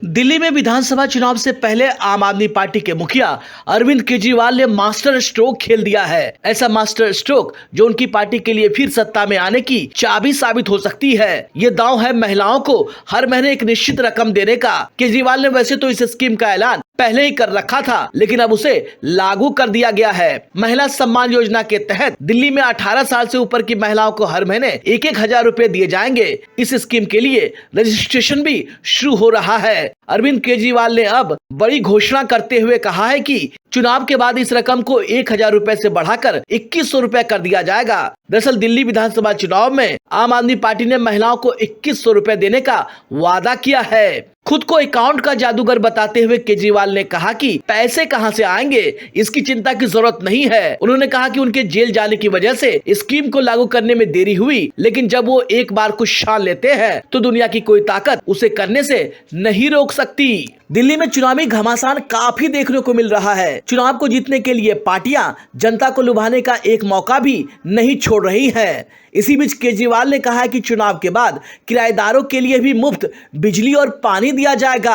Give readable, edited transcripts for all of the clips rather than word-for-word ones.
दिल्ली में विधानसभा चुनाव से पहले आम आदमी पार्टी के मुखिया अरविंद केजरीवाल ने मास्टर स्ट्रोक खेल दिया है। ऐसा मास्टर स्ट्रोक जो उनकी पार्टी के लिए फिर सत्ता में आने की चाबी साबित हो सकती है। ये दांव है महिलाओं को हर महीने एक निश्चित रकम देने का। केजरीवाल ने वैसे तो इस स्कीम का ऐलान पहले ही कर रखा था, लेकिन अब उसे लागू कर दिया गया है। महिला सम्मान योजना के तहत दिल्ली में 18 साल से ऊपर की महिलाओं को हर महीने 1,000 रुपए दिए जाएंगे। इस स्कीम के लिए रजिस्ट्रेशन भी शुरू हो रहा है। अरविंद केजरीवाल ने अब बड़ी घोषणा करते हुए कहा है कि चुनाव के बाद इस रकम को 1,000 रुपए से बढ़ाकर 2,100 रुपए कर दिया जाएगा। दरअसल दिल्ली विधानसभा चुनाव में आम आदमी पार्टी ने महिलाओं को 2,100 रुपए देने का वादा किया है। खुद को अकाउंट का जादूगर बताते हुए केजरीवाल ने कहा कि पैसे कहां से आएंगे, इसकी चिंता की जरूरत नहीं है। उन्होंने कहा कि उनके जेल जाने की वजह से स्कीम को लागू करने में देरी हुई, लेकिन जब वो एक बार कुछ ठान लेते हैं तो दुनिया की कोई ताकत उसे करने से नहीं रोक सकती। दिल्ली में चुनावी घमासान काफी देखने को मिल रहा है। चुनाव को जीतने के लिए पार्टियां जनता को लुभाने का एक मौका भी नहीं छोड़ रही है। इसी बीच केजरीवाल ने कहा है कि चुनाव के बाद किराएदारों के लिए भी मुफ्त बिजली और पानी दिया जाएगा।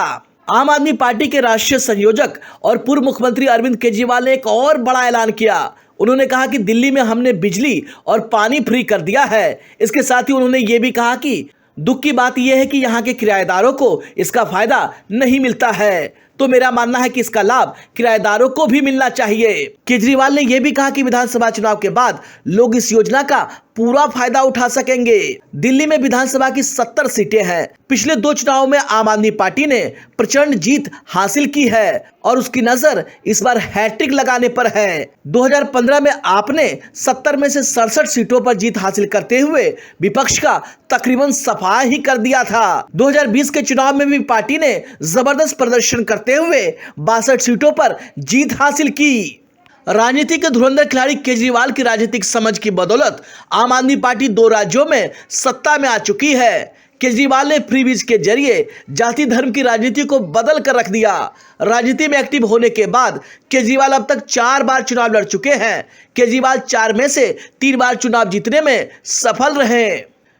आम आदमी पार्टी के राष्ट्रीय संयोजक और पूर्व मुख्यमंत्री अरविंद केजरीवाल ने एक और बड़ा ऐलान किया। उन्होंने कहा कि दिल्ली में हमने बिजली और पानी फ्री कर दिया है। इसके साथ ही उन्होंने ये भी कहा कि दुख की बात यह है कि यहाँ के किराएदारों को इसका फायदा नहीं मिलता है, तो मेरा मानना है कि इसका लाभ किराएदारों को भी मिलना चाहिए। केजरीवाल ने यह भी कहा कि विधानसभा चुनाव के बाद लोग इस योजना का पूरा फायदा उठा सकेंगे। दिल्ली में विधानसभा की 70 सीटें हैं। पिछले 2 चुनावों में आम आदमी पार्टी ने प्रचंड जीत हासिल की है और उसकी नजर इस बार हैट्रिक लगाने पर है। 2015 में आपने 70 में से 67 सीटों पर जीत हासिल करते हुए विपक्ष का तकरीबन सफा ही कर दिया था। 2020 के चुनाव में भी पार्टी ने जबरदस्त प्रदर्शन करते हुए 62 सीटों पर जीत हासिल की। राजनीति के धुरंधर खिलाड़ी केजरीवाल की राजनीतिक समझ की बदौलत आम आदमी पार्टी 2 राज्यों में सत्ता में आ चुकी है। केजरीवाल ने फ्रीबीज के जरिए जाति धर्म की राजनीति को बदल कर रख दिया। राजनीति में एक्टिव होने के बाद केजरीवाल अब तक 4 बार चुनाव लड़ चुके हैं। केजरीवाल 4 में से 3 बार चुनाव जीतने में सफल रहे।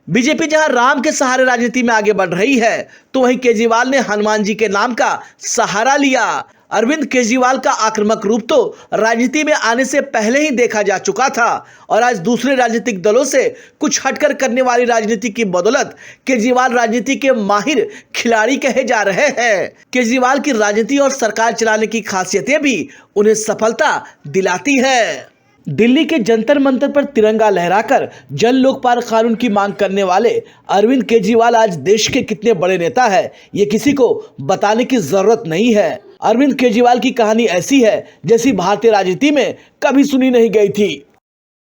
बीजेपी जहां राम के सहारे राजनीति में आगे बढ़ रही है, तो वहीं केजरीवाल ने हनुमान जी के नाम का सहारा लिया। अरविंद केजरीवाल का आक्रामक रूप तो राजनीति में आने से पहले ही देखा जा चुका था और आज दूसरे राजनीतिक दलों से कुछ हटकर करने वाली राजनीति की बदौलत केजरीवाल राजनीति के माहिर खिलाड़ी कहे जा रहे हैं। केजरीवाल की राजनीति और सरकार चलाने की खासियतें भी उन्हें सफलता दिलाती है। दिल्ली के जंतर मंतर पर तिरंगा लहराकर जन लोकपाल कानून की मांग करने वाले अरविंद केजरीवाल आज देश के कितने बड़े नेता है, ये किसी को बताने की जरूरत नहीं है। अरविंद केजरीवाल की कहानी ऐसी है जैसी भारतीय राजनीति में कभी सुनी नहीं गई थी।